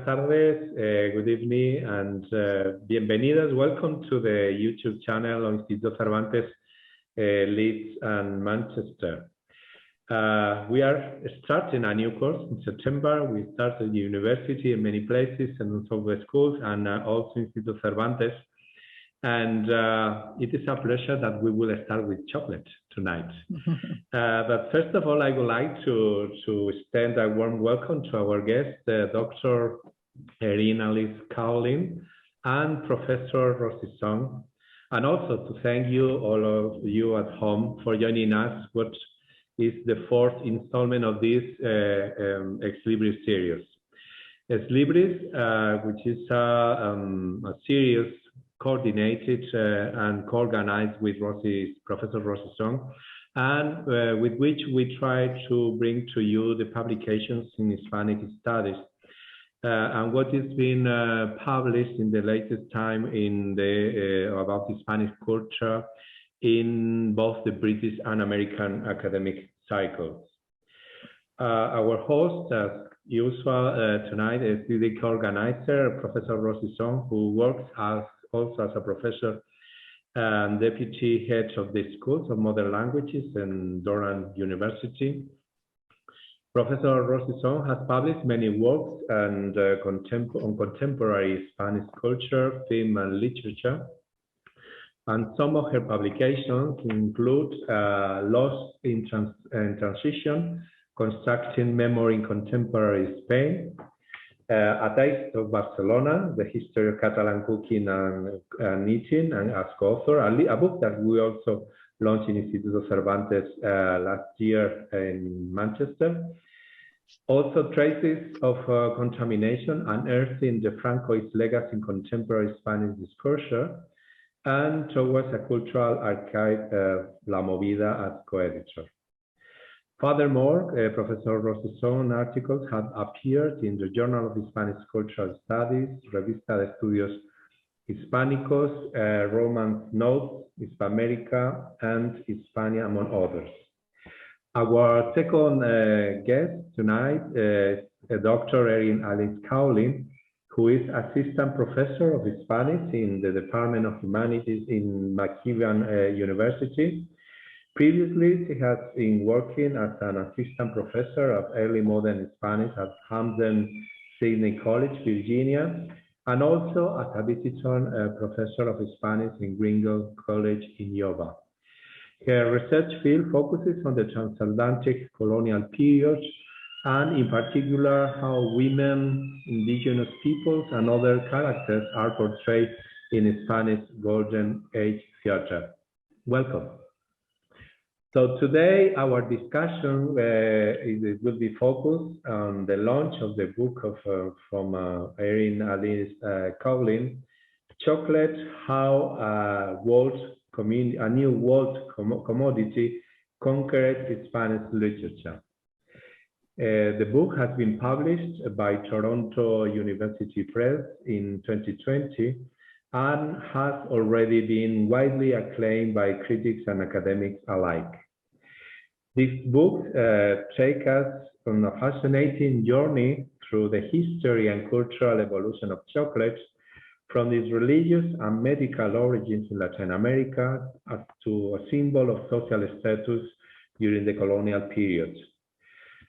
buenas tardes, good evening, and bienvenidas. Welcome to the YouTube channel of Instituto Cervantes, Leeds and Manchester. We are starting a new course in September. We started the university in many places and also the schools and also Instituto Cervantes. And it is a pleasure that we will start with chocolate tonight. But first of all, I would like to extend a warm welcome to our guest, Dr. Erin A. Cowling and Professor Rosi, and also to thank you, all of you at home, for joining us, what is the fourth installment of this Ex Libris series. Ex Libris, which is a series coordinated and co-organized with Professor Rosi, and with which we try to bring to you the publications in Hispanic studies and what is being published in the latest time in the about Hispanic culture in both the British and American academic cycles. Our host, as usual, tonight is the co-organizer, Professor Rosi, who works also as a professor and deputy head of the Schools of Modern Languages in Durham University. Professor Rosi has published many works and on contemporary Spanish culture, film, and literature. And some of her publications include Lost in Transition, Constructing Memory in Contemporary Spain, A Taste of Barcelona, The History of Catalan Cooking and Eating, and as co-author, a book that we also launched in Instituto Cervantes last year in Manchester. Also, Traces of Contamination, Unearthing the Francoist Legacy in Contemporary Spanish Discourse, and Towards a Cultural Archive, La Movida, as co-editor. Furthermore, Professor Rosi's articles have appeared in the Journal of Hispanic Cultural Studies, Revista de Estudios Hispánicos, Romance Notes, Hispamérica, and Hispania, among others. Our second guest tonight is Dr. Erin A. Cowling, who is Assistant Professor of Hispanics in the Department of Humanities in McEwan University. Previously, she has been working as an assistant professor of early modern Hispanic at Hampden Sydney College, Virginia, and also as a visitor professor of Hispanic in Gringo College in Iowa. Her research field focuses on the transatlantic colonial period, and in particular, how women, indigenous peoples, and other characters are portrayed in Hispanic Golden Age theater. Welcome. So today, our discussion will be focused on the launch of the book from Erin A. Cowling, Chocolate, How a New World Commodity Conquered Hispanic Literature. The book has been published by Toronto University Press in 2020 and has already been widely acclaimed by critics and academics alike. This book takes us on a fascinating journey through the history and cultural evolution of chocolate, from its religious and medical origins in Latin America up to a symbol of social status during the colonial period.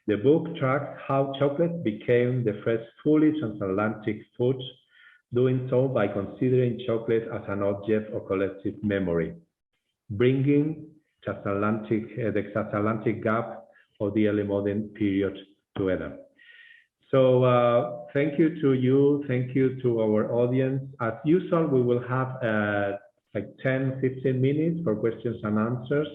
The book tracks how chocolate became the first fully transatlantic food, doing so by considering chocolate as an object of collective memory, bringing the transatlantic gap of the early modern period together. So thank you to you, thank you to our audience. As usual, we will have like 10-15 minutes for questions and answers.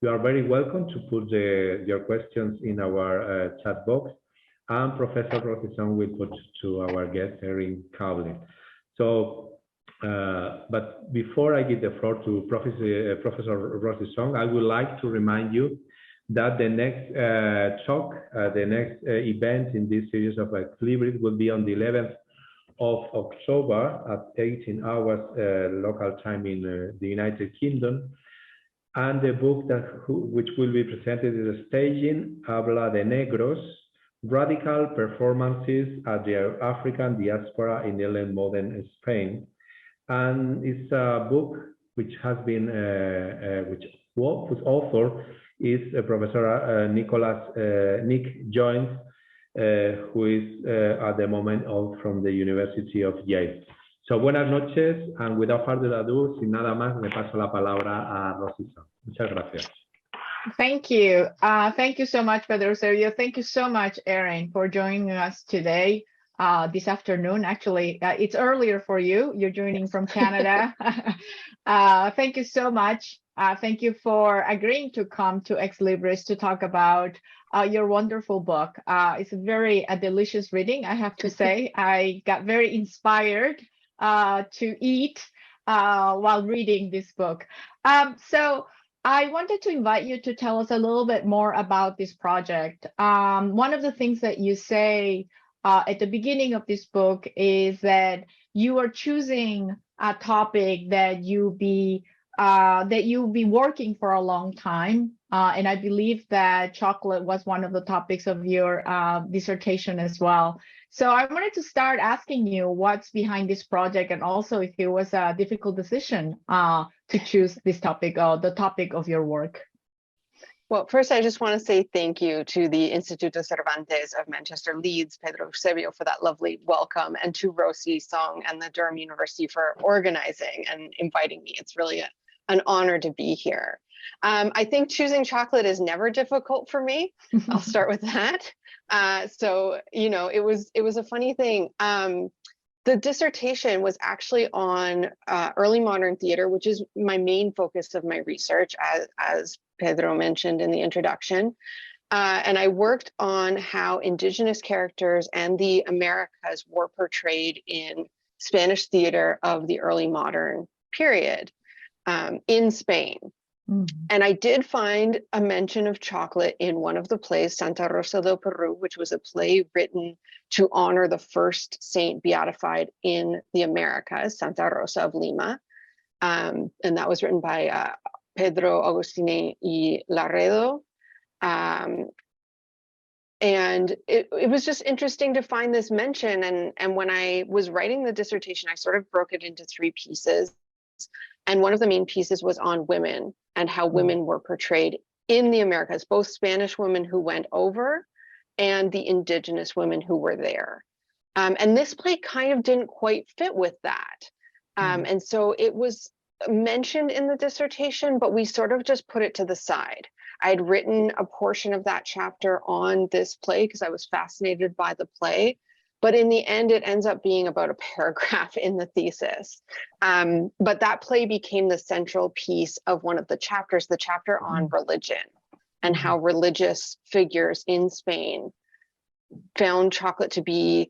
You are very welcome to put your questions in our chat box, and Professor Rosi will put to our guest, Erin Cowling. So, but before I give the floor to Professor Rosi, I would like to remind you that the next talk, the next event in this series of Ex Libris will be on the 11th of October at 18 hours local time in the United Kingdom. And the book which will be presented is Staging Habla de Negros, Radical Performances at the African Diaspora in Early Modern Spain. And it's a book which has been, whose author is Professor Nick Jones, who is at the moment from the University of Yale. So buenas noches, and without further ado, sin nada más, le paso la palabra a Rosi. Muchas gracias. Thank you. Thank you so much, Pedro Sergio. Thank you so much, Erin, for joining us today, this afternoon. Actually, it's earlier for you. You're joining from Canada. Thank you so much. Thank you for agreeing to come to Ex Libris to talk about your wonderful book. It's a delicious reading, I have to say. I got very inspired to eat while reading this book. So I wanted to invite you to tell us a little bit more about this project. One of the things that you say at the beginning of this book is that you are choosing a topic that you'll be working for a long time. And I believe that chocolate was one of the topics of your dissertation as well. So I wanted to start asking you what's behind this project, and also if it was a difficult decision to choose this topic, or the topic of your work. Well, first, I just want to say thank you to the Instituto Cervantes of Manchester Leeds, Pedro Eusebio, for that lovely welcome, and to Rosi Song and the Durham University for organizing and inviting me. It's really an honor to be here. I think choosing chocolate is never difficult for me. I'll start with that. So, you know, it was a funny thing. The dissertation was actually on early modern theater, which is my main focus of my research, as Pedro mentioned in the introduction. And I worked on how Indigenous characters and the Americas were portrayed in Spanish theater of the early modern period in Spain. And I did find a mention of chocolate in one of the plays, Santa Rosa del Peru, which was a play written to honor the first saint beatified in the Americas, Santa Rosa of Lima. And that was written by Pedro Agustín y Laredo. And it was just interesting to find this mention. And when I was writing the dissertation, I sort of broke it into 3 pieces. And one of the main pieces was on women and how women were portrayed in the Americas, both Spanish women who went over and the Indigenous women who were there. And this play kind of didn't quite fit with that. And so it was mentioned in the dissertation, but we sort of just put it to the side. I had written a portion of that chapter on this play because I was fascinated by the play. But in the end, it ends up being about a paragraph in the thesis. But that play became the central piece of one of the chapters, the chapter on religion, and how religious figures in Spain found chocolate to be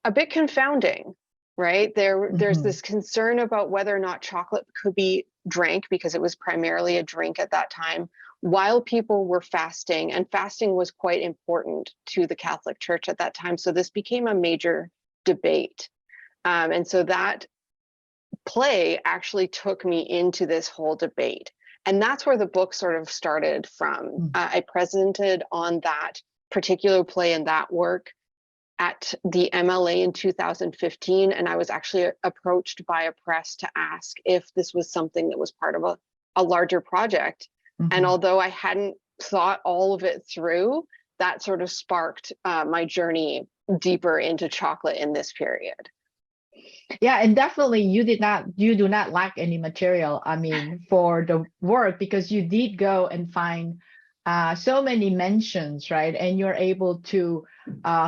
a bit confounding, right? There's this concern about whether or not chocolate could be drank, because it was primarily a drink at that time, while people were fasting, and fasting was quite important to the Catholic Church at that time. So this became a major debate. And so that play actually took me into this whole debate. And that's where the book sort of started from. I presented on that particular play and that work at the MLA in 2015. And I was actually approached by a press to ask if this was something that was part of a larger project. And although I hadn't thought all of it through, that sort of sparked my journey deeper into chocolate in this period. Yeah, and definitely you do not lack any material, I mean, for the work, because you did go and find so many mentions, right? And you're able to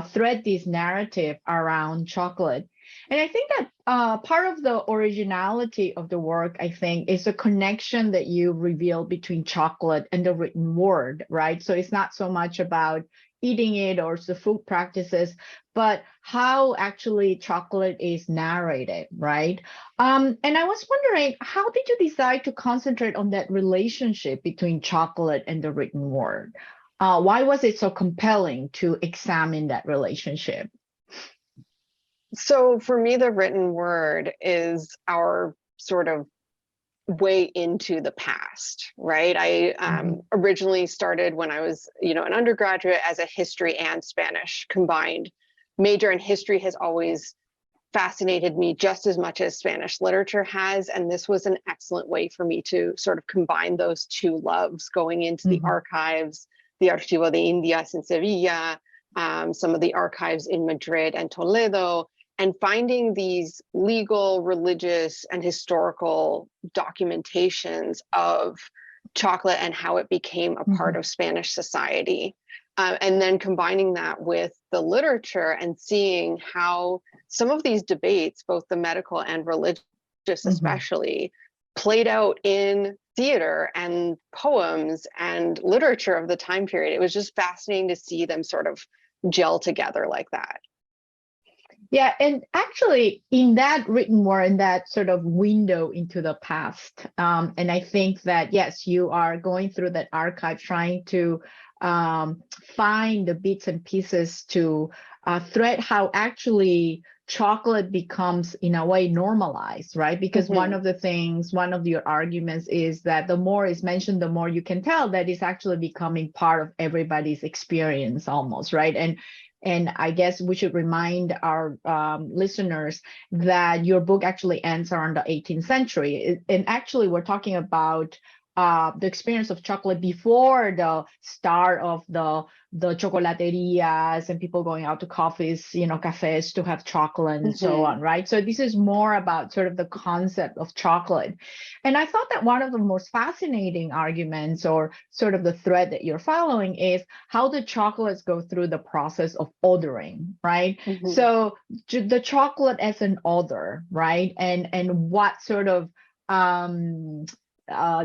thread this narrative around chocolate. And I think that part of the originality of the work, I think, is the connection that you reveal between chocolate and the written word, right? So it's not so much about eating it or the food practices, but how actually chocolate is narrated, right? And I was wondering, how did you decide to concentrate on that relationship between chocolate and the written word? Why was it so compelling to examine that relationship? So for me, the written word is our sort of way into the past, right? I originally started when I was, an undergraduate as a history and Spanish combined major, and history has always fascinated me just as much as Spanish literature has. And this was an excellent way for me to sort of combine those two loves, going into the archives, the Archivo de Indias in Sevilla, some of the archives in Madrid and Toledo, and finding these legal, religious, and historical documentations of chocolate and how it became a part of Spanish society. And then combining that with the literature and seeing how some of these debates, both the medical and religious especially, played out in theater and poems and literature of the time period. It was just fascinating to see them sort of gel together like that. Yeah, and actually in that written word, in that sort of window into the past, and I think that, yes, you are going through that archive trying to find the bits and pieces to thread how actually chocolate becomes in a way normalized, right? Because one of your arguments is that the more is mentioned, the more you can tell that it's actually becoming part of everybody's experience almost, right? And I guess we should remind our listeners that your book actually ends around the 18th century. And actually, we're talking about the experience of chocolate before the start of the chocolaterias and people going out to cafes to have chocolate and so on, right? So this is more about sort of the concept of chocolate. And I thought that one of the most fascinating arguments, or sort of the thread that you're following, is how the chocolates go through the process of odoring, right? So the chocolate as an odor, right? And what sort of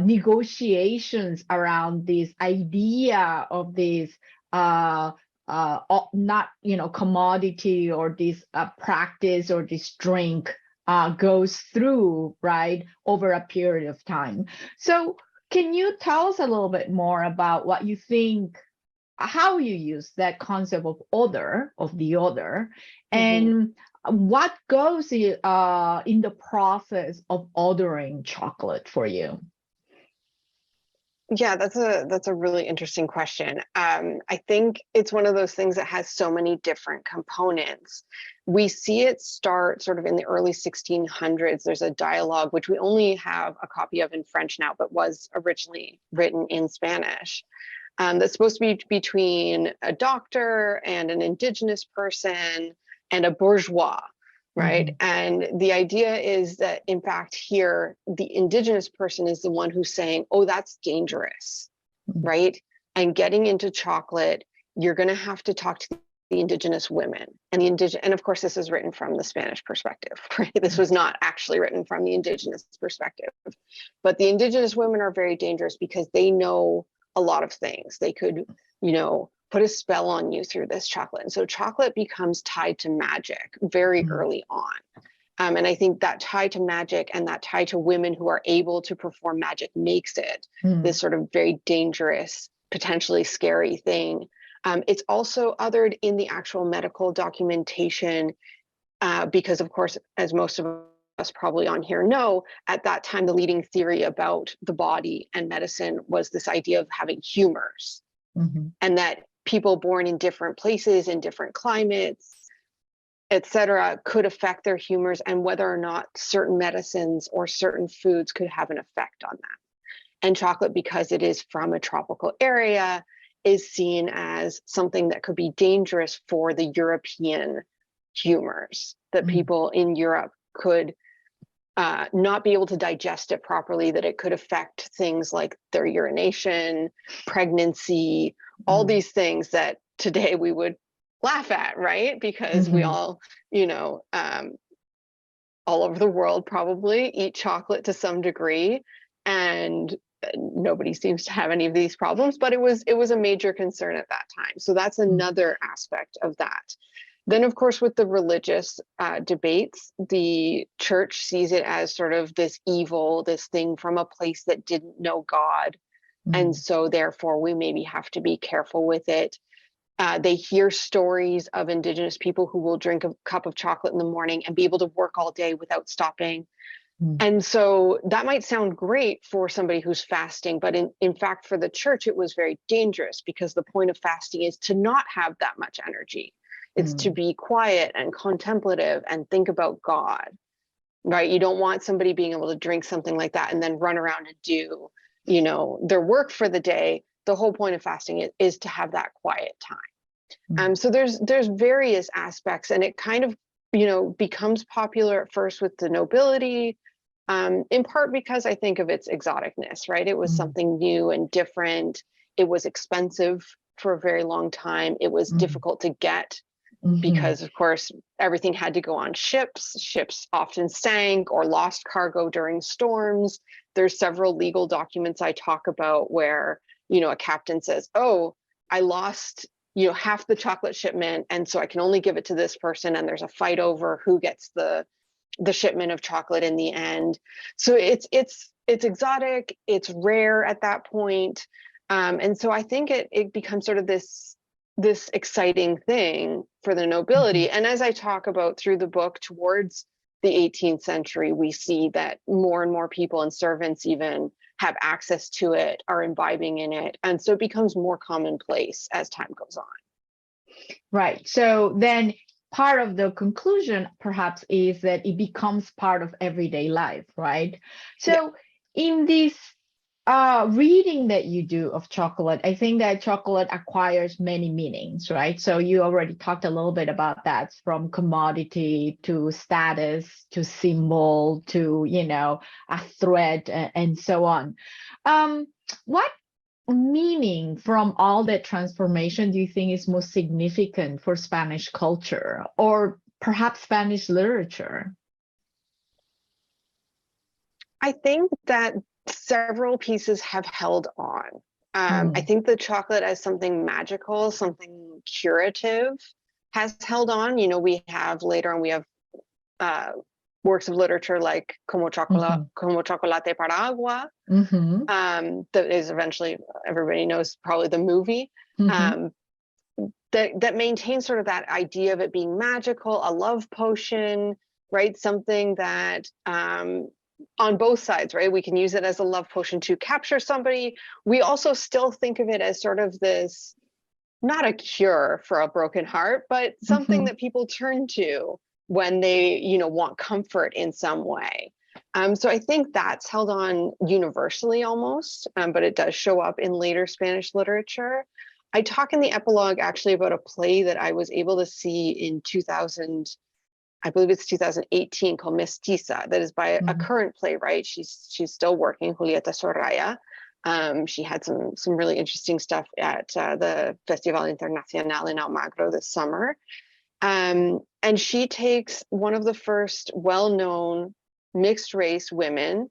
negotiations around this idea of this not commodity, or this practice, or this drink goes through, right, over a period of time. So can you tell us a little bit more about what you think, how you use that concept of odor, and what goes in the process of odoring chocolate for you? Yeah, that's a really interesting question. I think it's one of those things that has so many different components. We see it start sort of in the early 1600s. There's a dialogue, which we only have a copy of in French now, but was originally written in Spanish. That's supposed to be between a doctor and an indigenous person and a bourgeois, right? And the idea is that, in fact, here, the indigenous person is the one who's saying, oh, that's dangerous, right? And getting into chocolate, you're going to have to talk to the indigenous women. And of course, this is written from the Spanish perspective, right? This was not actually written from the indigenous perspective. But the indigenous women are very dangerous because they know a lot of things. They could, put a spell on you through this chocolate. And so chocolate becomes tied to magic very early on. And I think that tie to magic and that tie to women who are able to perform magic makes it this sort of very dangerous, potentially scary thing. It's also othered in the actual medical documentation because, of course, as most of us probably on here know, at that time, the leading theory about the body and medicine was this idea of having humors, and that people born in different places, in different climates, etc., could affect their humors, and whether or not certain medicines or certain foods could have an effect on that. And chocolate, because it is from a tropical area, is seen as something that could be dangerous for the European humors, that people in Europe could not be able to digest it properly, that it could affect things like their urination, pregnancy, all these things that today we would laugh at, right? Because we all, all over the world probably eat chocolate to some degree, and nobody seems to have any of these problems, but it was a major concern at that time. So that's another aspect of that. Then, of course, with the religious debates, the church sees it as sort of this evil, this thing from a place that didn't know God. And so therefore, we maybe have to be careful with it. They hear stories of indigenous people who will drink a cup of chocolate in the morning and be able to work all day without stopping. And so that might sound great for somebody who's fasting, but in fact, for the church, it was very dangerous because the point of fasting is to not have that much energy. It's to be quiet and contemplative and think about God, right? You don't want somebody being able to drink something like that and then run around and do, their work for the day. The whole point of fasting is to have that quiet time. So there's various aspects, and it kind of, becomes popular at first with the nobility, in part because I think of its exoticness, right? It was something new and different. It was expensive for a very long time. It was difficult to get because, of course, everything had to go on ships. Ships often sank or lost cargo during storms. There's several legal documents I talk about where, a captain says, oh, I lost, half the chocolate shipment, and so I can only give it to this person. And there's a fight over who gets the shipment of chocolate in the end. So it's exotic, it's rare at that point. And so I think it becomes sort of this exciting thing for the nobility. And as I talk about through the book, towards the 18th century, we see that more and more people and servants even have access to it, are imbibing in it. And so it becomes more commonplace as time goes on. Right. So then part of the conclusion perhaps is that it becomes part of everyday life, right? So in this reading that you do of chocolate, I think that chocolate acquires many meanings, right? So you already talked a little bit about that, from commodity to status to symbol to, a thread and so on. What meaning from all that transformation do you think is most significant for Spanish culture or perhaps Spanish literature? I think that several pieces have held on. I think the chocolate as something magical, something curative, has held on. We have later on, we have works of literature like Como Chocolate para Agua, that is eventually, everybody knows, probably the movie, that maintains sort of that idea of it being magical, a love potion, right? Something that on both sides, right? We can use it as a love potion to capture somebody. We also still think of it as sort of this, not a cure for a broken heart, but something that people turn to when they, want comfort in some way. So I think that's held on universally almost, but it does show up in later Spanish literature. I talk in the epilogue actually about a play that I was able to see in 2000, I believe it's 2018, called Mestiza, that is by a current playwright. She's still working, Julieta Soraya. She had some really interesting stuff at the Festival Internacional in Almagro this summer. And she takes one of the first well-known mixed-race women,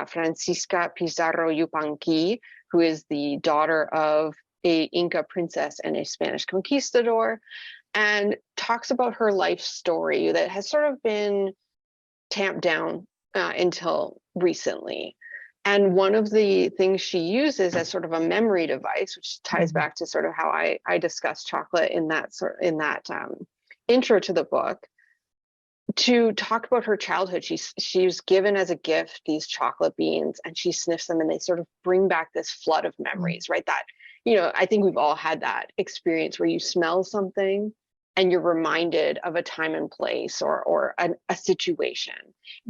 Francisca Pizarro Yupanqui, who is the daughter of a Inca princess and a Spanish conquistador, and talks about her life story that has sort of been tamped down until recently. And one of the things she uses as sort of a memory device, which ties back to sort of how I discuss chocolate in that intro to the book, to talk about her childhood. She was given as a gift these chocolate beans, and she sniffs them, and they sort of bring back this flood of memories, right? That, I think we've all had that experience where you smell something and you're reminded of a time and place or a situation.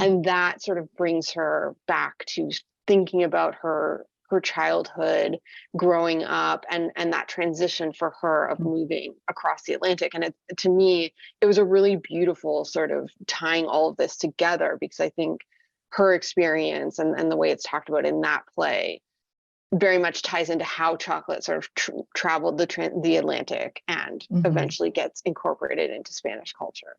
And that sort of brings her back to thinking about her childhood, growing up, and that transition for her of moving across the Atlantic. And to me, it was a really beautiful sort of tying all of this together, because I think her experience and the way it's talked about in that play very much ties into how chocolate sort of traveled the Atlantic and eventually gets incorporated into Spanish culture.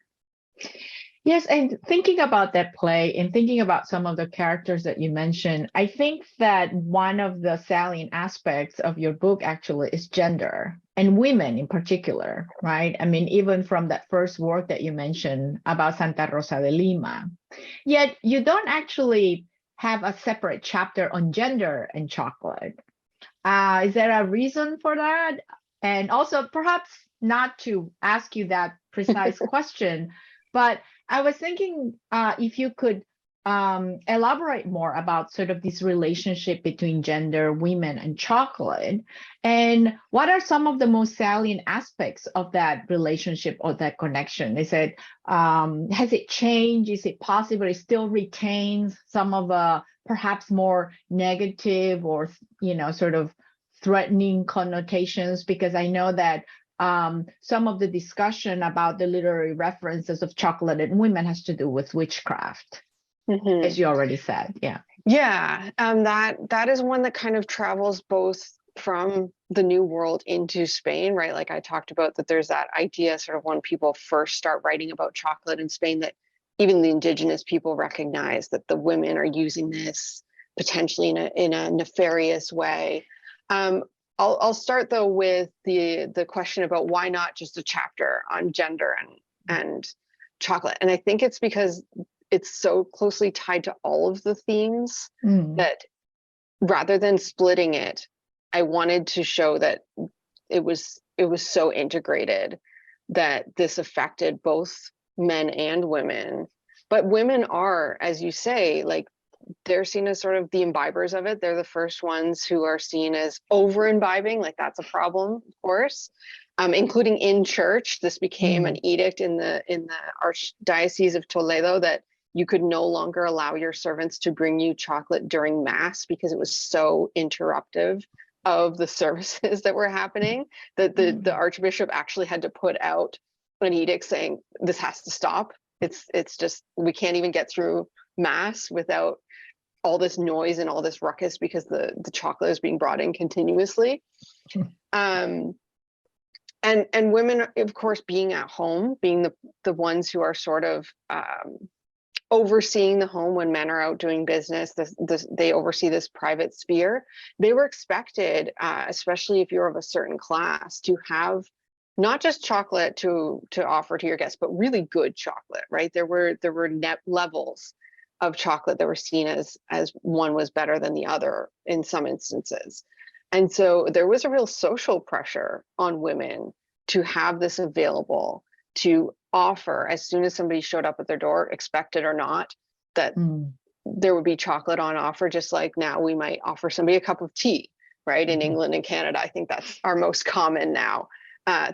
Yes, and thinking about that play and thinking about some of the characters that you mentioned, I think that one of the salient aspects of your book actually is gender, and women in particular, right? I mean, even from that first work that you mentioned about Santa Rosa de Lima. Yet you don't actually have a separate chapter on gender and chocolate. Is there a reason for that? And also, perhaps not to ask you that precise question, but I was thinking if you could elaborate more about sort of this relationship between gender, women, and chocolate, and what are some of the most salient aspects of that relationship or that connection? They said, has it changed? Is it possible it still retains some of the perhaps more negative or, sort of threatening connotations? Because I know that some of the discussion about the literary references of chocolate and women has to do with witchcraft. Mm-hmm. As you already said, yeah. Yeah, that is one that kind of travels both from the New World into Spain, right? Like I talked about, that there's that idea sort of when people first start writing about chocolate in Spain, that even the indigenous people recognize that the women are using this potentially in a nefarious way. I'll start though with the question about why not just a chapter on gender and chocolate, and I think it's because it's so closely tied to all of the themes that rather than splitting it, I wanted to show that it was so integrated that this affected both men and women. But women are, as you say, like they're seen as sort of the imbibers of it. They're the first ones who are seen as over imbibing, like that's a problem, of course. Including in church. This became an edict in the Archdiocese of Toledo that you could no longer allow your servants to bring you chocolate during Mass because it was so interruptive of the services that were happening that the Archbishop actually had to put out an edict saying this has to stop. It's just, we can't even get through Mass without all this noise and all this ruckus because the chocolate is being brought in continuously. And women, of course, being at home, being the ones who are sort of overseeing the home when men are out doing business, they oversee this private sphere. They were expected, especially if you're of a certain class, to have not just chocolate to offer to your guests, but really good chocolate, right? There were net levels of chocolate that were seen as one was better than the other in some instances. And so there was a real social pressure on women to have this available, to offer as soon as somebody showed up at their door, expected or not, that there would be chocolate on offer, just like now we might offer somebody a cup of tea, right? In England and Canada, I think that's our most common now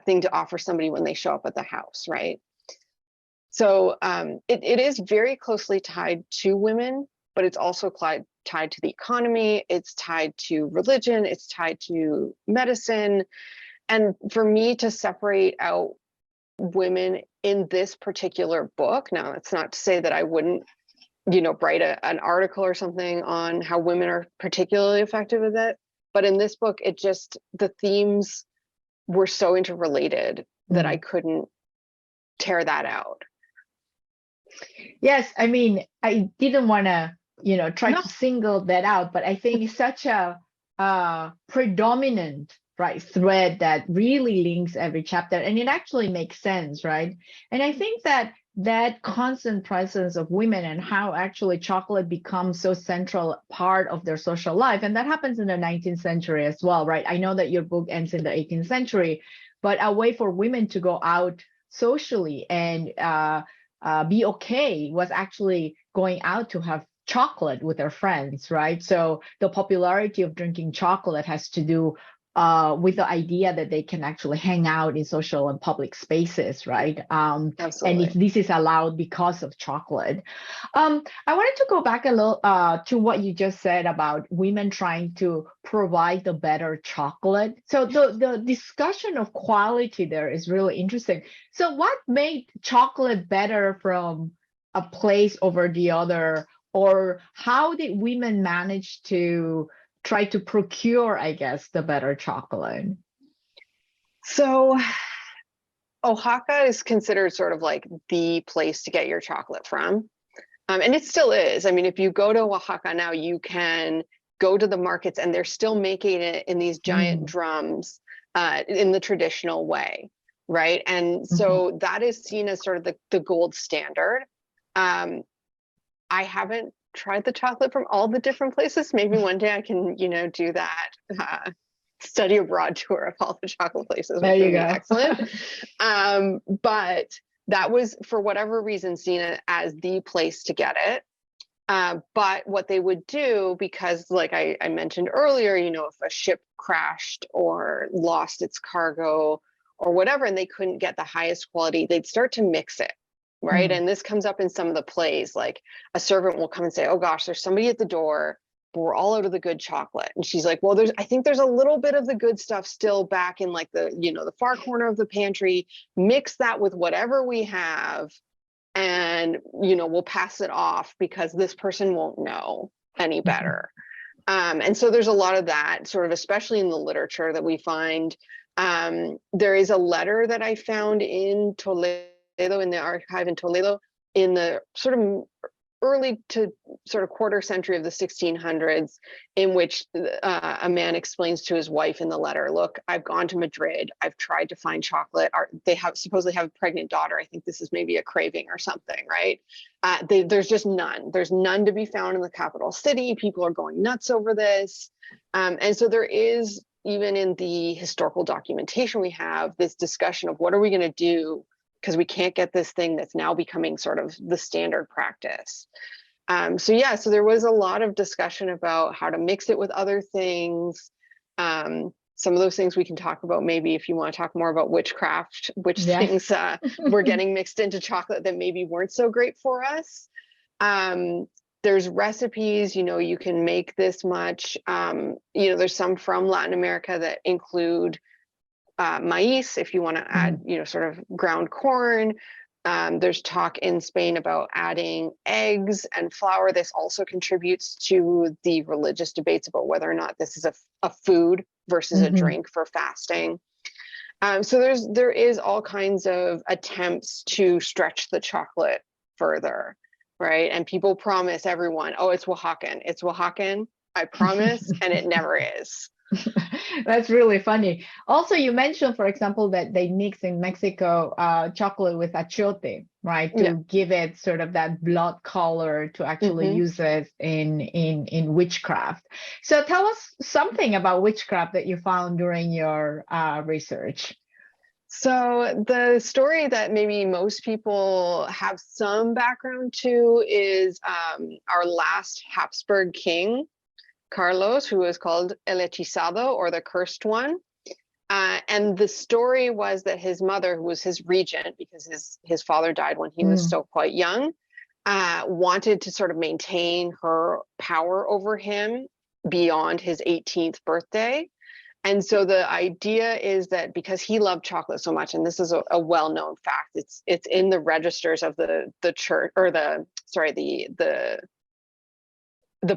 thing to offer somebody when they show up at the house, right? So it is very closely tied to women, but it's also tied to the economy, it's tied to religion, it's tied to medicine. And for me to separate out women in this particular book, now it's not to say that I wouldn't, write an article or something on how women are particularly affected with it, but in this book, the themes were so interrelated that I couldn't tear that out. Yes, I mean, I didn't want to, try to single that out, but I think it's such a predominant thread that really links every chapter, and it actually makes sense, right? And I think that constant presence of women and how actually chocolate becomes so central part of their social life, and that happens in the 19th century as well, right? I know that your book ends in the 18th century, but a way for women to go out socially and be okay was actually going out to have chocolate with their friends, right? So the popularity of drinking chocolate has to do with the idea that they can actually hang out in social and public spaces, right? Absolutely. And if this is allowed because of chocolate. I wanted to go back a little to what you just said about women trying to provide the better chocolate. So the discussion of quality there is really interesting. So what made chocolate better from a place over the other, or how did women manage to try to procure, I guess, the better chocolate? So Oaxaca is considered sort of like the place to get your chocolate from. And it still is. I mean, if you go to Oaxaca now, you can go to the markets and they're still making it in these giant drums in the traditional way, right? And so that is seen as sort of the gold standard. I haven't tried the chocolate from all the different places. Maybe one day I can, do that study abroad tour of all the chocolate places. There you go. Excellent. But that was, for whatever reason, seen as the place to get it. But what they would do, because like I mentioned earlier, you know, if a ship crashed or lost its cargo or whatever, and they couldn't get the highest quality, they'd start to mix it, right? And this comes up in some of the plays, like a servant will come and say, oh gosh, there's somebody at the door, but we're all out of the good chocolate. And she's like, well, I think there's a little bit of the good stuff still back in like the, you know, the far corner of the pantry. Mix that with whatever we have, and, you know, we'll pass it off because this person won't know any better. And so there's a lot of that sort of, especially in the literature that we find. There is a letter that I found in Toledo, in the archive in Toledo, in the sort of early to sort of quarter century of the 1600s, in which a man explains to his wife in the letter, look, I've gone to Madrid, I've tried to find chocolate. They supposedly have a pregnant daughter. I think this is maybe a craving or something, right? There's just none. There's none to be found in the capital city. People are going nuts over this. And so there is, even in the historical documentation we have, this discussion of what are we going to do, because we can't get this thing that's now becoming sort of the standard practice. So there was a lot of discussion about how to mix it with other things. Some of those things we can talk about maybe if you want to talk more about witchcraft, which things were getting mixed into chocolate that maybe weren't so great for us. There's recipes, you know, you can make this much. You know, there's some from Latin America that include maize, if you want to add, you know, sort of ground corn. There's talk in Spain about adding eggs and flour. This also contributes to the religious debates about whether or not this is a food versus a drink for fasting. So there is all kinds of attempts to stretch the chocolate further, right? And people promise everyone, oh, it's Oaxacan. It's Oaxacan, I promise, and it never is. That's really funny. Also, you mentioned, for example, that they mix in Mexico chocolate with achiote, right, to give it sort of that blood color, to actually use it in witchcraft. So tell us something about witchcraft that you found during your research. So the story that maybe most people have some background to is our last Habsburg king, Carlos, who was called El Hechizado, or the Cursed One. And the story was that his mother, who was his regent, because his father died when he was still quite young, wanted to sort of maintain her power over him beyond his 18th birthday. And so the idea is that because he loved chocolate so much, and this is a well-known fact, it's in the registers of the church, or the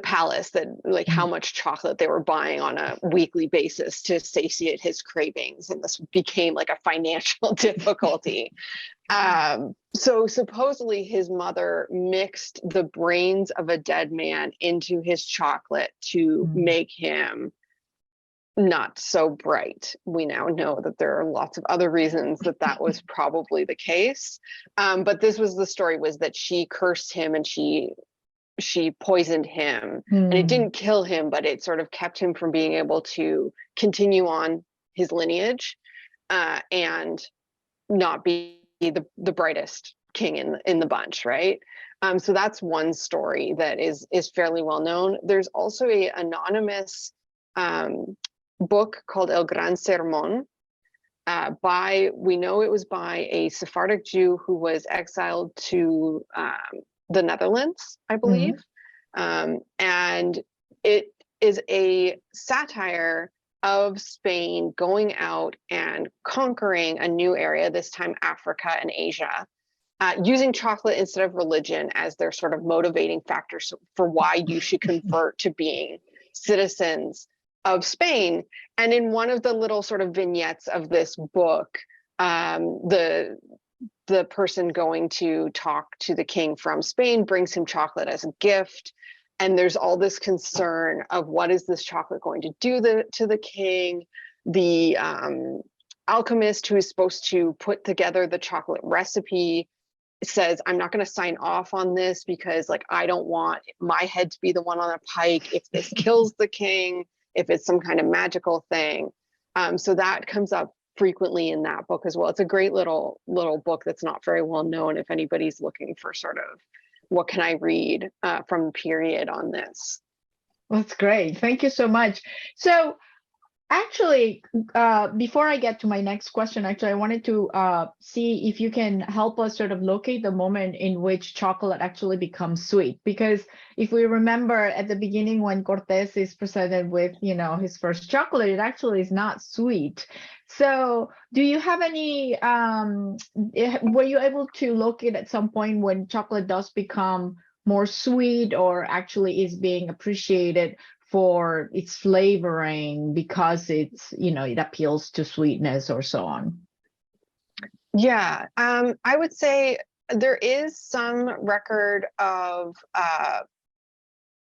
palace, that like how much chocolate they were buying on a weekly basis to satiate his cravings, and this became like a financial difficulty. So supposedly his mother mixed the brains of a dead man into his chocolate to make him not so bright. We now know that there are lots of other reasons that was probably the case. But this was the story, was that she cursed him and she poisoned him, and it didn't kill him, but it sort of kept him from being able to continue on his lineage and not be the brightest king in the bunch, right? So that's one story that is fairly well known. There's also a anonymous book called El Gran Sermón, we know it was by a Sephardic Jew who was exiled to the Netherlands, I believe. And it is a satire of Spain going out and conquering a new area, this time Africa and Asia, using chocolate instead of religion as their sort of motivating factors for why you should convert to being citizens of Spain. And in one of the little sort of vignettes of this book, the person going to talk to the king from Spain brings him chocolate as a gift. And there's all this concern of what is this chocolate going to do to the king. The alchemist who is supposed to put together the chocolate recipe says, I'm not going to sign off on this because like, I don't want my head to be the one on a pike if this kills the king, if it's some kind of magical thing. So that comes up frequently in that book as well. It's a great little book that's not very well known if anybody's looking for sort of what can I read from the period on this. That's great. Thank you so much. So actually, before I get to my next question, actually, I wanted to see if you can help us sort of locate the moment in which chocolate actually becomes sweet. Because if we remember at the beginning when Cortés is presented with, his first chocolate, it actually is not sweet. So do you have any, were you able to locate at some point when chocolate does become more sweet or actually is being appreciated for its flavoring because it's, it appeals to sweetness or so on? Yeah, I would say there is some record of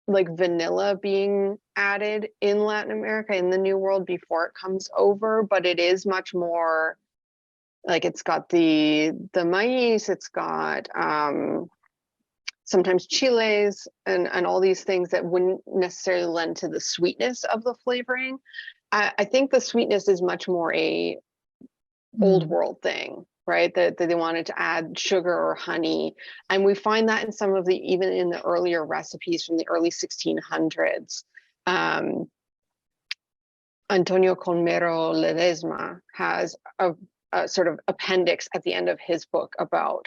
like vanilla being added in Latin America, in the New World, before it comes over, but it is much more like it's got the maize, it's got sometimes chiles and all these things that wouldn't necessarily lend to the sweetness of the flavoring. I think the sweetness is much more a old world thing, right? That they wanted to add sugar or honey. And we find that in some of even in the earlier recipes from the early 1600s. Antonio Colmero Ledesma has a sort of appendix at the end of his book about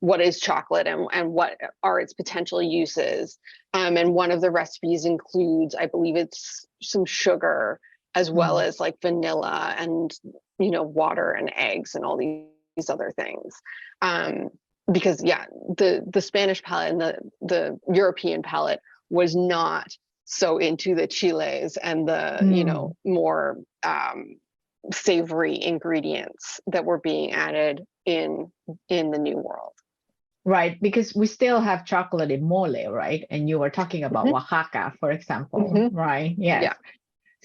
what is chocolate and what are its potential uses. And one of the recipes includes, I believe it's some sugar, as well as like vanilla and, water and eggs and all these other things. Because the Spanish palate and the European palate was not so into the chiles and the, more savory ingredients that were being added in the New World. Right, because we still have chocolate in mole, right? And you were talking about Oaxaca, for example, right? Yes. Yeah.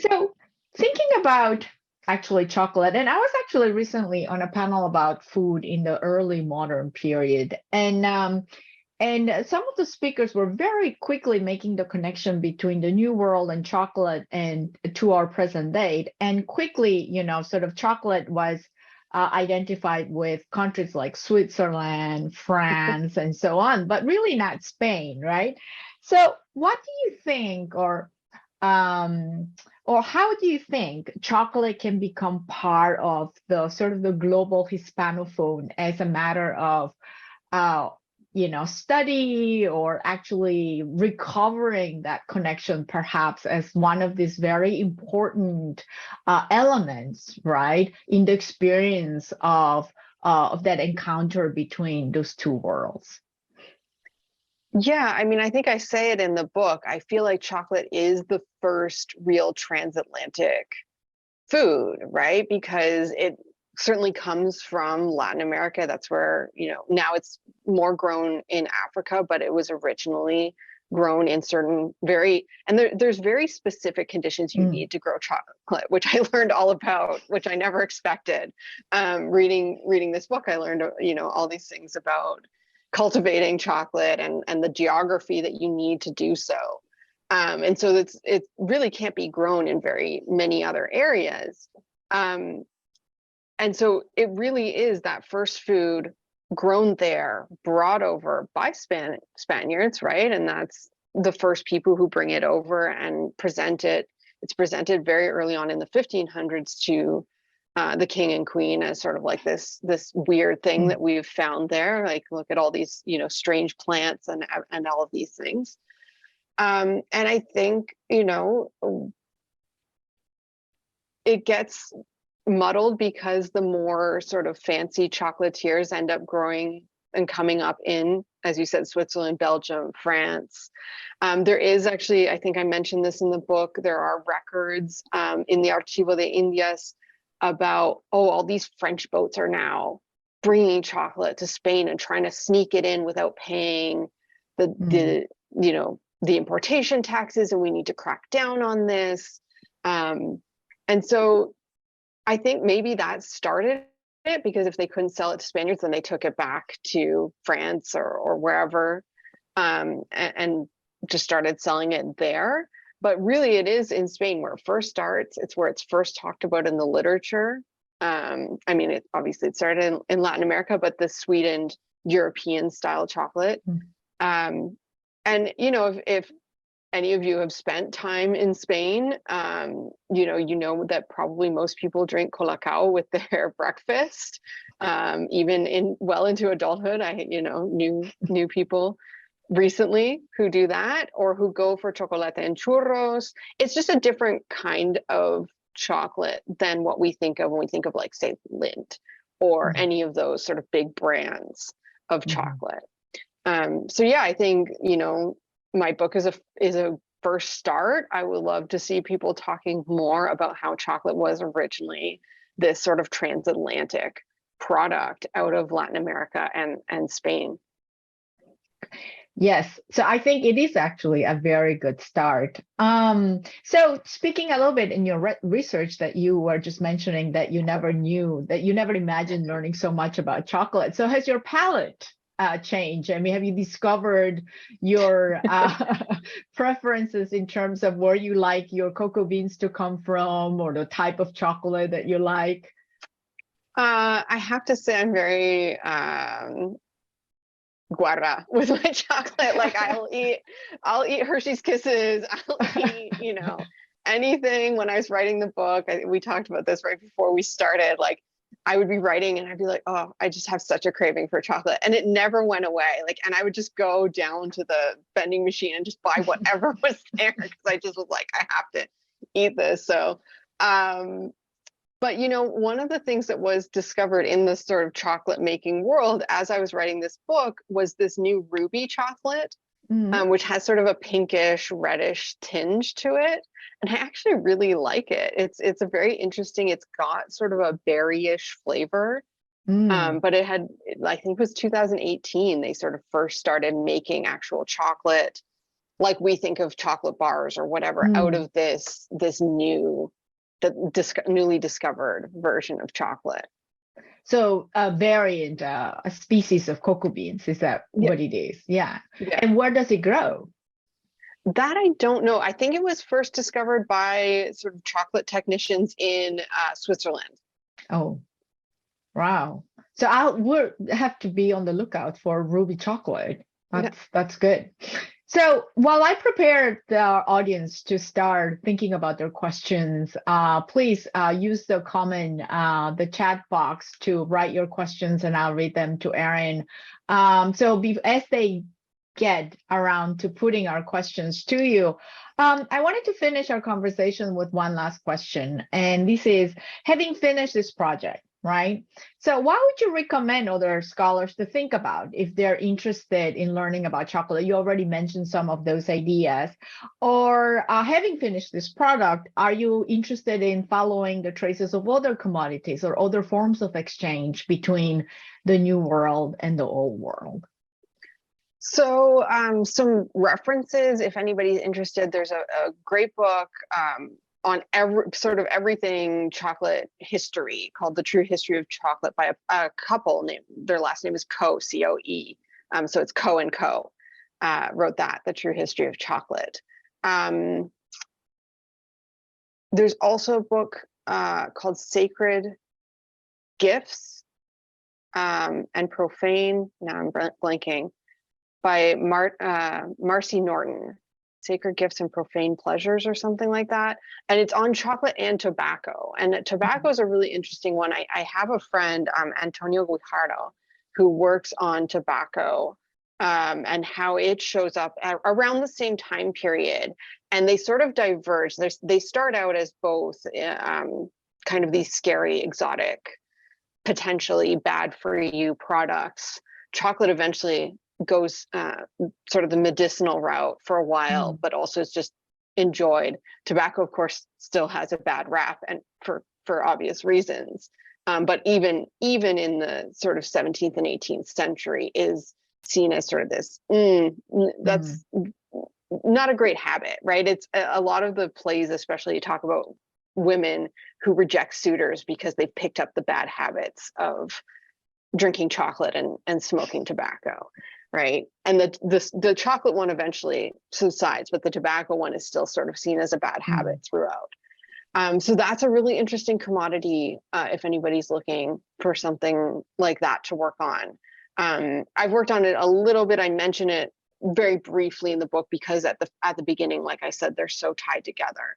So thinking about actually chocolate, and I was actually recently on a panel about food in the early modern period, and some of the speakers were very quickly making the connection between the New World and chocolate and to our present day, and quickly, sort of chocolate was identified with countries like Switzerland, France, and so on, but really not Spain, right? So what do you think, or how do you think chocolate can become part of the sort of the global Hispanophone as a matter of, study, or actually recovering that connection perhaps as one of these very important elements, right, in the experience of that encounter between those two worlds? Yeah, I mean, I think I say it in the book. I feel like chocolate is the first real transatlantic food, right? Because it certainly comes from Latin America. That's where, now it's more grown in Africa, but it was originally grown in certain there's very specific conditions you need to grow chocolate, which I learned all about, which I never expected. Reading this book, I learned, all these things about cultivating chocolate and the geography that you need to do so. And so it really can't be grown in very many other areas. And so it really is that first food grown there, brought over by Spaniards, right? And that's the first people who bring it over and present it. It's presented very early on in the 1500s to the king and queen as sort of like this weird thing that we've found there. Like, look at all these, strange plants and all of these things. And I think, it gets muddled because the more sort of fancy chocolatiers end up growing and coming up in, as you said, Switzerland, Belgium, France. There is actually, I think I mentioned this in the book, there are records in the Archivo de Indias about, all these French boats are now bringing chocolate to Spain and trying to sneak it in without paying the importation taxes, and we need to crack down on this. And so I think maybe that started it, because if they couldn't sell it to Spaniards, then they took it back to France or wherever, and just started selling it there. But really it is in Spain where it first starts. It's where it's first talked about in the literature. I mean, it started in Latin America, but the sweetened European style chocolate And, you know, if any of you have spent time in Spain, you know that probably most people drink colacao with their breakfast, even well into adulthood. I, knew people recently who do that, or who go for chocolate and churros. It's just a different kind of chocolate than what we think of when we think of, like, say, Lindt or any of those sort of big brands of chocolate. So yeah, I think, my book is a first start. I would love to see people talking more about how chocolate was originally this sort of transatlantic product out of Latin America and Spain. Yes, so I think it is actually a very good start. So speaking a little bit in your research that you were just mentioning that you never imagined learning so much about chocolate. So has your palate change? I mean, have you discovered your preferences in terms of where you like your cocoa beans to come from, or the type of chocolate that you like? I have to say I'm very guarra with my chocolate. Like, I'll eat Hershey's Kisses. I'll eat, anything. When I was writing the book, we talked about this right before we started, like, I would be writing and I'd be like, oh, I just have such a craving for chocolate. And it never went away. Like, and I would just go down to the vending machine and just buy whatever was there, because I just was like, I have to eat this. So, but, one of the things that was discovered in this sort of chocolate making world as I was writing this book was this new ruby chocolate, which has sort of a pinkish, reddish tinge to it. And I actually really like it. It's a very interesting, it's got sort of a berryish flavor. But it had, I think it was 2018, they sort of first started making actual chocolate, like we think of chocolate bars or whatever, out of this newly discovered version of chocolate. So a variant, a species of cocoa beans, is that what it is? Yeah. And where does it grow? That I don't know. I think it was first discovered by sort of chocolate technicians in Switzerland. Oh, wow. So we'll have to be on the lookout for ruby chocolate. That's good. So while I prepared the audience to start thinking about their questions, please use the chat box to write your questions, and I'll read them to Erin. So as they get around to putting our questions to you, I wanted to finish our conversation with one last question. And this is, having finished this project, right? So what would you recommend other scholars to think about if they're interested in learning about chocolate? You already mentioned some of those ideas. Or having finished this product, are you interested in following the traces of other commodities or other forms of exchange between the New World and the Old World? So some references, if anybody's interested, there's a great book on everything chocolate history called The True History of Chocolate by a couple named, their last name is Coe, C-O-E. So it's Coe and Co. Wrote that, The True History of Chocolate. There's also a book called Sacred Gifts and Profane, now I'm blanking, by Marcy Norton. Sacred Gifts and Profane Pleasures or something like that. And it's on chocolate and tobacco. And tobacco is a really interesting one. I have a friend, Antonio Guijardo, who works on tobacco and how it shows up around the same time period. And they sort of diverge. They start out as both kind of these scary, exotic, potentially bad for you products. Chocolate eventually goes sort of the medicinal route for a while, but also is just enjoyed. Tobacco, of course, still has a bad rap, and for obvious reasons. But even in the sort of 17th and 18th century is seen as sort of this, that's not a great habit, right? It's a lot of the plays, especially, talk about women who reject suitors because they've picked up the bad habits of drinking chocolate and smoking tobacco. Right. And the chocolate one eventually subsides, but the tobacco one is still sort of seen as a bad habit throughout. So that's a really interesting commodity if anybody's looking for something like that to work on. I've worked on it a little bit. I mention it very briefly in the book, because at the beginning, like I said, they're so tied together.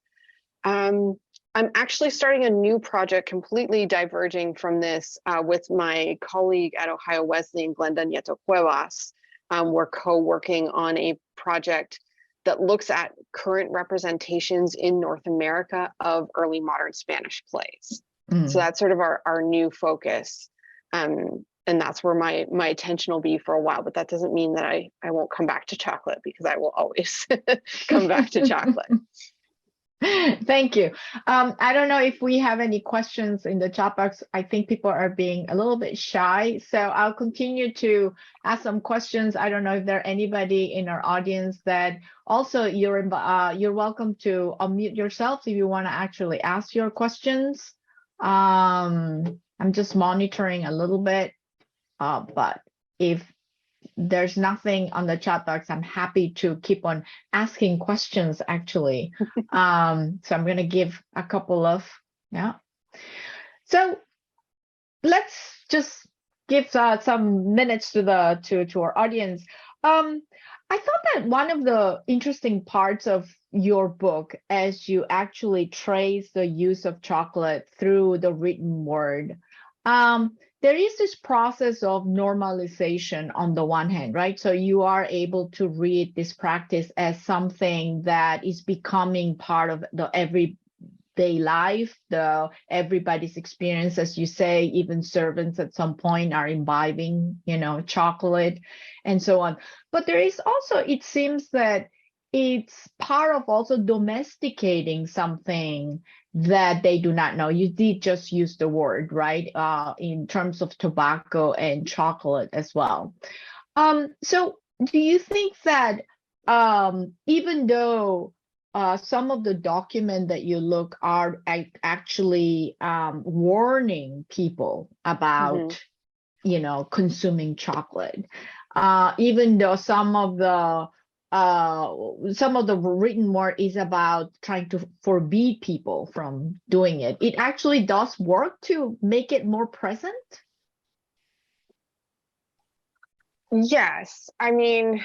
I'm actually starting a new project completely diverging from this with my colleague at Ohio Wesleyan, Glenda Nieto Cuevas. We're co-working on a project that looks at current representations in North America of early modern Spanish plays. So that's sort of our new focus. And that's where my attention will be for a while, but that doesn't mean that I won't come back to chocolate, because I will always come back to chocolate. Thank you. I don't know if we have any questions in the chat box. I think people are being a little bit shy, so I'll continue to ask some questions. I don't know if there anybody in our audience that also you're welcome to unmute yourself if you want to actually ask your questions. I'm just monitoring a little bit, but if there's nothing on the chat box, I'm happy to keep on asking questions, actually. So I'm going to give a couple of, So let's just give some minutes to our audience. I thought that one of the interesting parts of your book, as you actually trace the use of chocolate through the written word, there is this process of normalization on the one hand, right? So you are able to read this practice as something that is becoming part of the everyday life, everybody's experience. As you say, even servants at some point are imbibing, chocolate and so on. But there is also, it seems that it's part of also domesticating something that they do not know. You did just use the word, right? In terms of tobacco and chocolate as well. So do you think that even though some of the documents that you look are actually warning people about, consuming chocolate, even though some of the written word is about trying to forbid people from doing it, it actually does work to make it more present? Yes. I mean,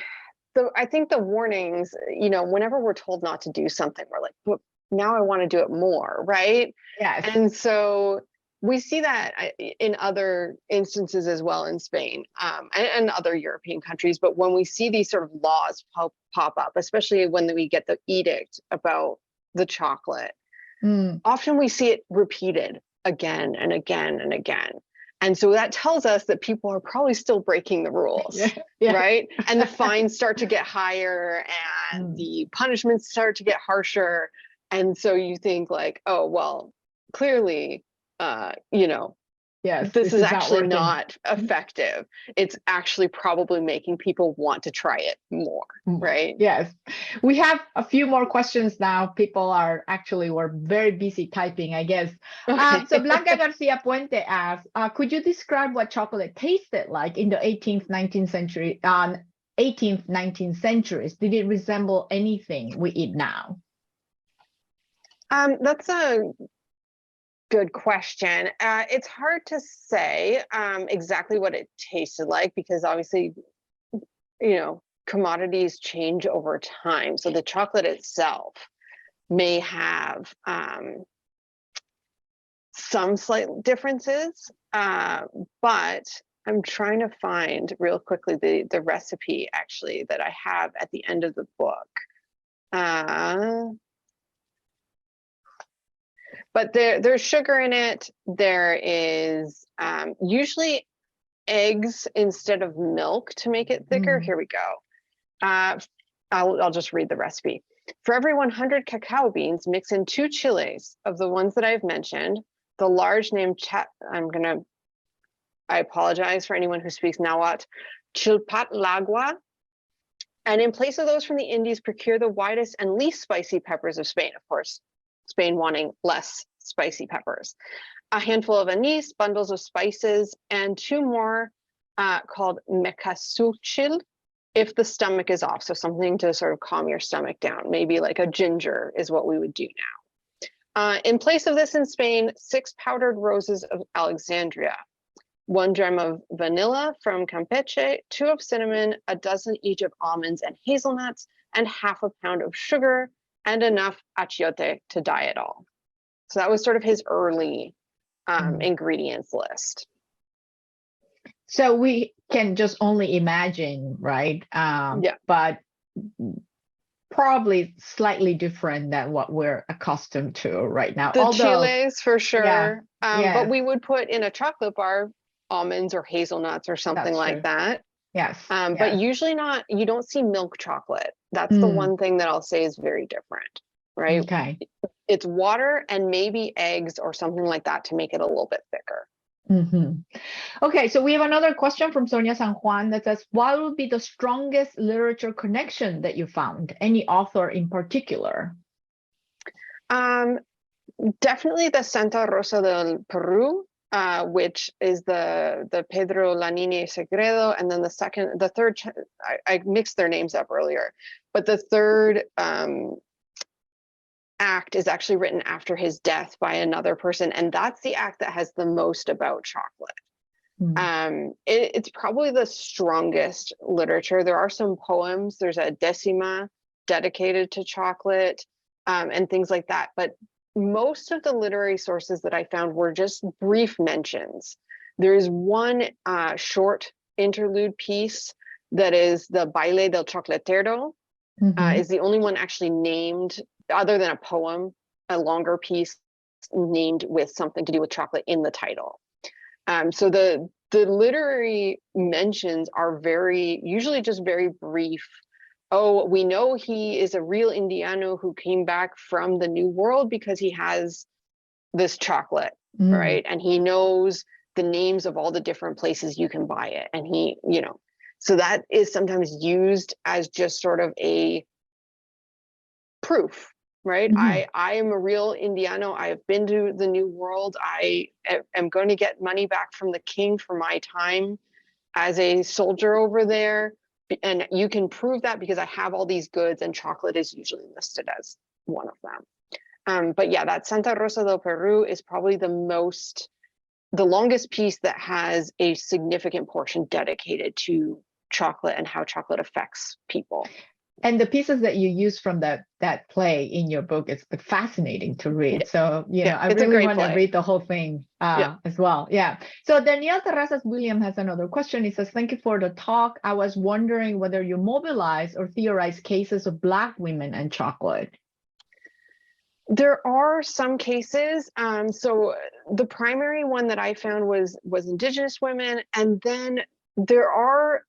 I think the warnings, whenever we're told not to do something, we're like, well, now I want to do it more, right? Yes. And so we see that in other instances as well in Spain and other European countries. But when we see these sort of laws pop up, especially when we get the edict about the chocolate, often we see it repeated again and again and again. And so that tells us that people are probably still breaking the rules, right? And the fines start to get higher and the punishments start to get harsher. And so you think like, oh, well, clearly, this is actually not effective. It's actually probably making people want to try it more, right? Yes. We have a few more questions now. People were very busy typing, I guess. Okay. So Blanca Garcia Puente asks, could you describe what chocolate tasted like in the 18th, 19th century, 18th, 19th centuries? Did it resemble anything we eat now? That's a good question. It's hard to say exactly what it tasted like, because obviously, commodities change over time. So the chocolate itself may have some slight differences, but I'm trying to find real quickly the recipe actually that I have at the end of the book. But there's sugar in it. There is usually eggs instead of milk to make it thicker. Here we go. I'll just read the recipe. For every 100 cacao beans, mix in 2 chiles of the ones that I've mentioned. The large named I apologize for anyone who speaks Nahuatl, chilpatlagua. And in place of those from the Indies, procure the widest and least spicy peppers of Spain, of course. Spain wanting less spicy peppers, a handful of anise, bundles of spices, and 2 more called mecasuchil if the stomach is off. So something to sort of calm your stomach down. Maybe like a ginger is what we would do now. In place of this in Spain, 6 powdered roses of Alexandria, 1 gram of vanilla from Campeche, 2 of cinnamon, a dozen each of almonds and hazelnuts, and half a pound of sugar, and enough achiote to dye it all. So that was sort of his early ingredients list. So we can just only imagine, right? Yeah. But probably slightly different than what we're accustomed to right now. The chiles, for sure. Yeah, but we would put in a chocolate bar almonds or hazelnuts or something like that. Yes. But usually not, you don't see milk chocolate. That's the one thing that I'll say is very different, right? Okay. It's water and maybe eggs or something like that to make it a little bit thicker. Okay, so we have another question from Sonia San Juan that says, what would be the strongest literature connection that you found? Any author in particular? Definitely the Santa Rosa del Peru, which is the Pedro Lanini Segredo, and then the third, I mixed their names up earlier, but the third act is actually written after his death by another person, and that's the act that has the most about chocolate. It's probably the strongest literature. There are some poems. There's a decima dedicated to chocolate, and things like that, but most of the literary sources that I found were just brief mentions. There is one short interlude piece that is the Baile del Chocolatero, is the only one actually named, other than a poem, a longer piece named with something to do with chocolate in the title. So the literary mentions are usually just very brief. Oh, we know he is a real Indiano who came back from the New World because he has this chocolate, right? And he knows the names of all the different places you can buy it. And he, so that is sometimes used as just sort of a proof, right? I am a real Indiano. I have been to the New World. I am going to get money back from the king for my time as a soldier over there. And you can prove that because I have all these goods, and chocolate is usually listed as one of them. But yeah, that Santa Rosa del Peru is probably the longest piece that has a significant portion dedicated to chocolate and how chocolate affects people. And the pieces that you use from that play in your book is fascinating to read. So, I really want to read the whole thing as well. Yeah. So Daniel Terrazas William has another question. He says, thank you for the talk. I was wondering whether you mobilize or theorize cases of Black women and chocolate. There are some cases. So the primary one that I found was Indigenous women. And then there are...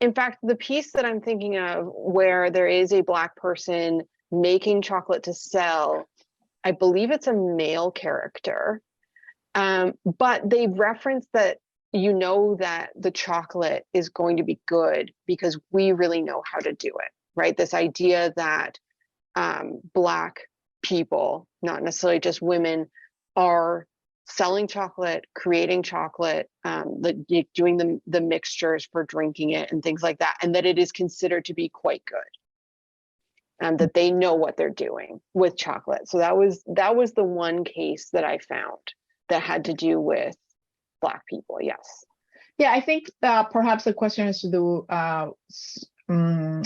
in fact, the piece that I'm thinking of where there is a Black person making chocolate to sell, I believe it's a male character, but they reference that that the chocolate is going to be good because we really know how to do it, right? This idea that Black people, not necessarily just women, are selling chocolate, creating chocolate, doing the mixtures for drinking it and things like that, and that it is considered to be quite good, and that they know what they're doing with chocolate. So that was the one case that I found that had to do with Black people. Yes. Yeah, I think perhaps the question has to do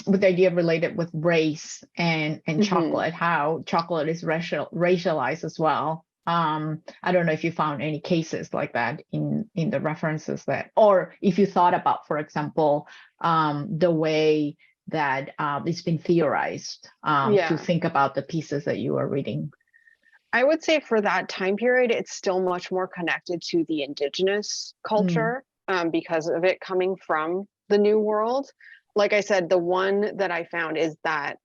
with the idea related with race and chocolate, how chocolate is racialized as well. I don't know if you found any cases like that in the references or if you thought about, for example, the way that it's been theorized to think about the pieces that you are reading. I would say for that time period, it's still much more connected to the Indigenous culture because of it coming from the New World. Like I said, the one that I found is that,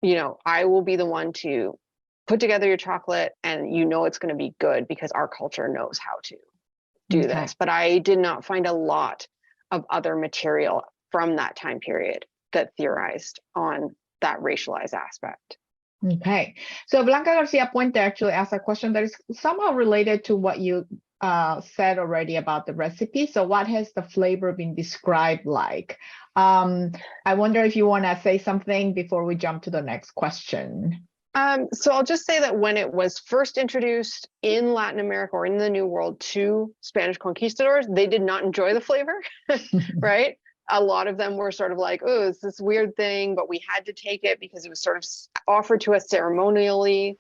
I will be the one to put together your chocolate and it's going to be good because our culture knows how to do this. But I did not find a lot of other material from that time period that theorized on that racialized aspect. Okay. So Blanca Garcia Puente actually asked a question that is somehow related to what you said already about the recipe. So what has the flavor been described like? I wonder if you want to say something before we jump to the next question. So I'll just say that when it was first introduced in Latin America or in the New World to Spanish conquistadors, they did not enjoy the flavor, right? A lot of them were sort of like, oh, it's this weird thing, but we had to take it because it was sort of offered to us ceremonially.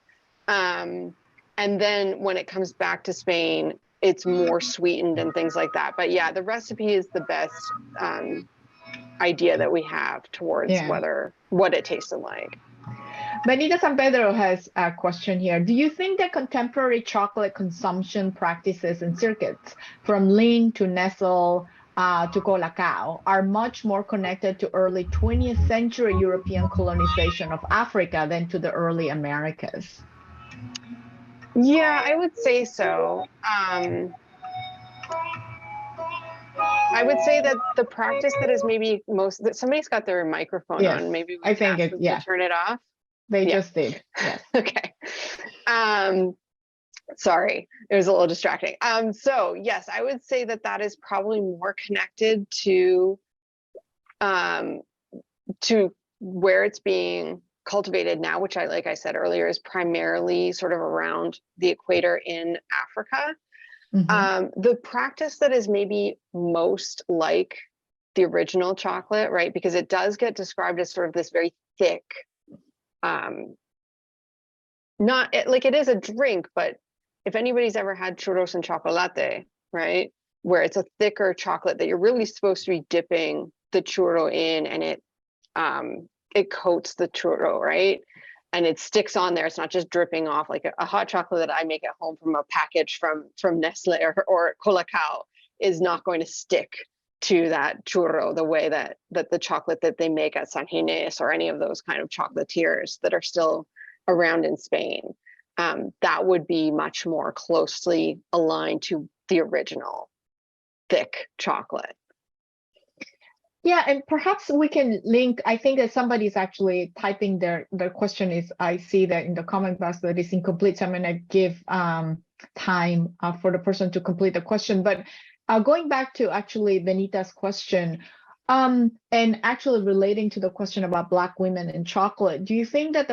And then when it comes back to Spain, it's more sweetened and things like that. But yeah, the recipe is the best idea that we have towards what it tasted like. Benita San Pedro has a question here. Do you think that contemporary chocolate consumption practices and circuits, from lean to Nestle to Colacao, are much more connected to early 20th century European colonization of Africa than to the early Americas? Yeah, I would say so. I would say that the practice that is maybe that somebody's got their microphone on. Maybe we can ask them to turn it off. They just did. Yes. Okay. Sorry, it was a little distracting. So yes, I would say that that is probably more connected to where it's being cultivated now, which like I said earlier, is primarily sort of around the equator in Africa. Mm-hmm. The practice that is maybe most like the original chocolate, right? Because it does get described as sort of this very thick, it is a drink, but if anybody's ever had churros and chocolate, right, where it's a thicker chocolate that you're really supposed to be dipping the churro in, and it coats the churro, right, and it sticks on there. It's not just dripping off like a hot chocolate that I make at home from a package from Nestle or Colacao is not going to stick to that churro the way that the chocolate that they make at San Ginés or any of those kind of chocolatiers that are still around in Spain. That would be much more closely aligned to the original thick chocolate. Yeah, and perhaps we can link. I think that somebody's actually typing their question is, I see that in the comment box that is incomplete, so I'm going to give time for the person to complete the question. But going back to actually Benita's question, and actually relating to the question about Black women and chocolate, do you think that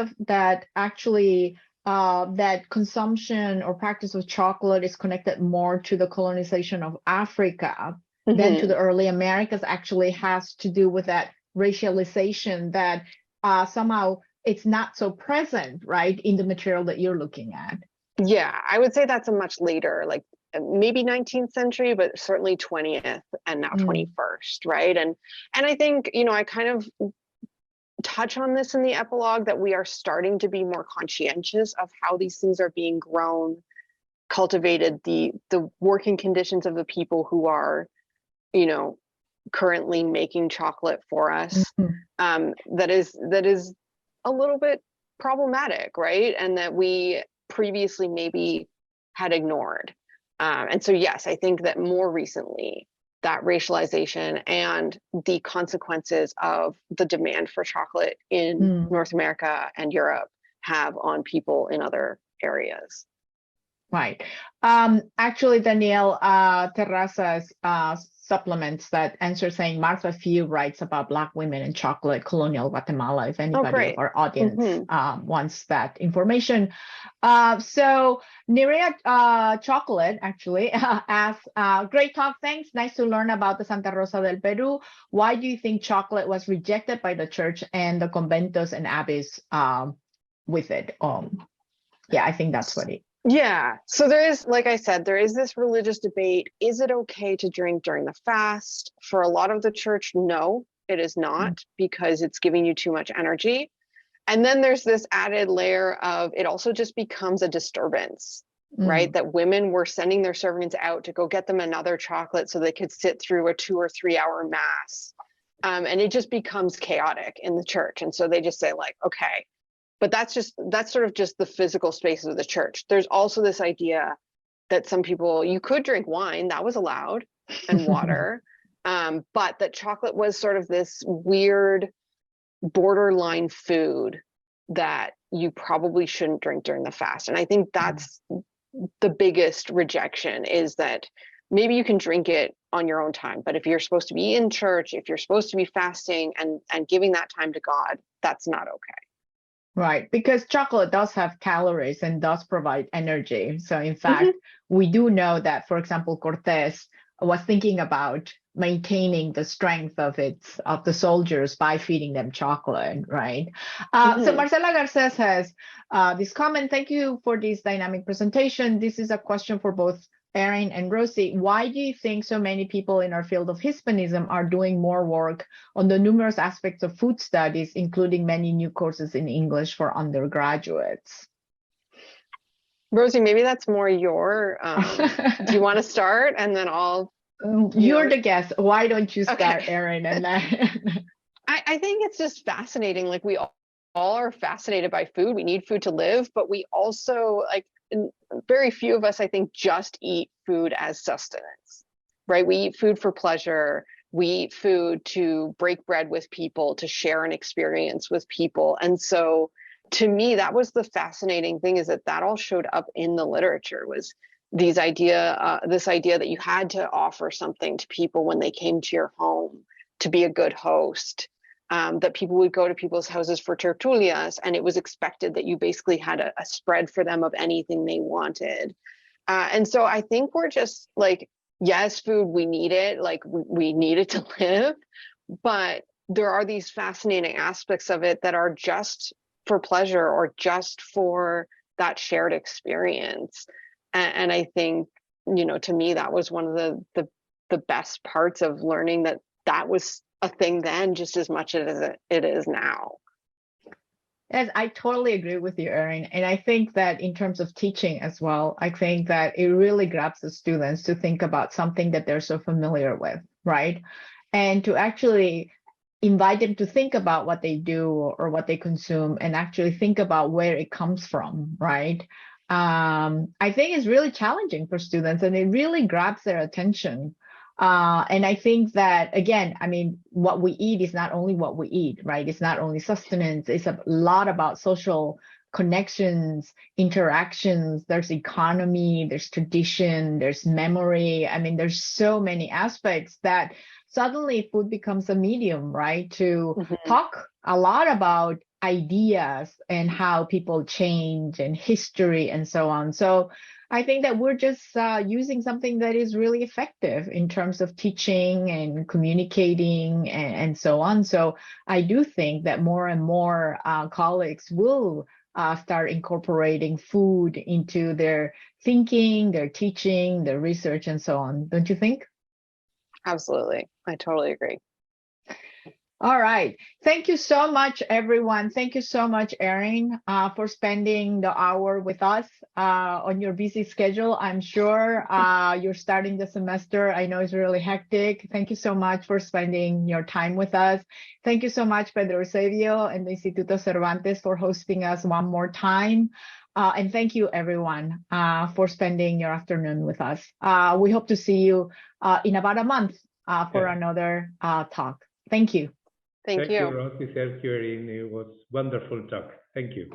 that consumption or practice of chocolate is connected more to the colonization of Africa than to the early Americas, actually has to do with that racialization that somehow it's not so present, right, in the material that you're looking at? Yeah, I would say that's a much later, like maybe 19th century, but certainly 20th and now 21st, right? And I think, I kind of touch on this in the epilogue, that we are starting to be more conscientious of how these things are being grown, cultivated, the working conditions of the people who are, currently making chocolate for us. That is a little bit problematic, right? And that we previously maybe had ignored. And so, yes, I think that more recently, that racialization and the consequences of the demand for chocolate in North America and Europe have on people in other areas. Right. Actually, Danielle Terrazas supplements that answer saying Martha Few writes about Black women in chocolate, colonial Guatemala, if anybody of our audience wants that information. So Nerea Chocolate actually asks, great talk, thanks. Nice to learn about the Santa Rosa del Peru. Why do you think chocolate was rejected by the church and the conventos and abbeys with it? Yeah, I think that's what it. Yeah. So there is, like I said, there is this religious debate. Is it okay to drink during the fast? For a lot of the church, no, it is not, because it's giving you too much energy. And then there's this added layer of it also just becomes a disturbance, right? That women were sending their servants out to go get them another chocolate so they could sit through a 2 or 3 hour mass. And it just becomes chaotic in the church. And so they just say like, okay. But that's sort of just the physical spaces of the church. There's also this idea that some people, you could drink wine, that was allowed, and water, but that chocolate was sort of this weird borderline food that you probably shouldn't drink during the fast. And I think that's the biggest rejection, is that maybe you can drink it on your own time, but if you're supposed to be in church, if you're supposed to be fasting and giving that time to God, that's not okay. Right, because chocolate does have calories and does provide energy. So in fact, we do know that, for example, Cortés was thinking about maintaining the strength of the soldiers by feeding them chocolate, right? So Marcela Garces has this comment. Thank you for this dynamic presentation. This is a question for both Erin and Rosi. Why do you think so many people in our field of Hispanism are doing more work on the numerous aspects of food studies, including many new courses in English for undergraduates? Rosi, maybe that's more your, do you want to start and then I'll... You're the guest. Why don't you start, Erin? And then... I think it's just fascinating. Like we all are fascinated by food. We need food to live, but we also very few of us, I think, just eat food as sustenance, right? We eat food for pleasure. We eat food to break bread with people, to share an experience with people. And so to me, that was the fascinating thing, is that all showed up in the literature, was this idea that you had to offer something to people when they came to your home, to be a good host. That people would go to people's houses for tertulias, and it was expected that you basically had a spread for them of anything they wanted. And so I think we're just like, yes, food, we need it, like we need it to live, but there are these fascinating aspects of it that are just for pleasure or just for that shared experience. And I think, to me, that was one of the best parts of learning that was a thing then just as much as it is now. Yes, I totally agree with you, Erin. And I think that in terms of teaching as well, I think that it really grabs the students to think about something that they're so familiar with, right? And to actually invite them to think about what they do or what they consume and actually think about where it comes from, right? I think it's really challenging for students, and it really grabs their attention. And I think that, again, I mean, what we eat is not only what we eat, right? It's not only sustenance. It's a lot about social connections, interactions. There's economy, there's tradition, there's memory. I mean, there's so many aspects that suddenly food becomes a medium, right? To talk a lot about ideas and how people change and history and so on. So I think that we're just using something that is really effective in terms of teaching and communicating and so on. So I do think that more and more colleagues will start incorporating food into their thinking, their teaching, their research, and so on. Don't you think? Absolutely. I totally agree. All right. Thank you so much, everyone. Thank you so much, Erin, for spending the hour with us on your busy schedule. I'm sure you're starting the semester. I know it's really hectic. Thank you so much for spending your time with us. Thank you so much, Pedro Eusebio and the Instituto Cervantes, for hosting us one more time. And thank you, everyone, for spending your afternoon with us. We hope to see you in about a month for another talk. Thank you. Thank you. Rosi. Thank you, Erin. It was wonderful talk. Thank you.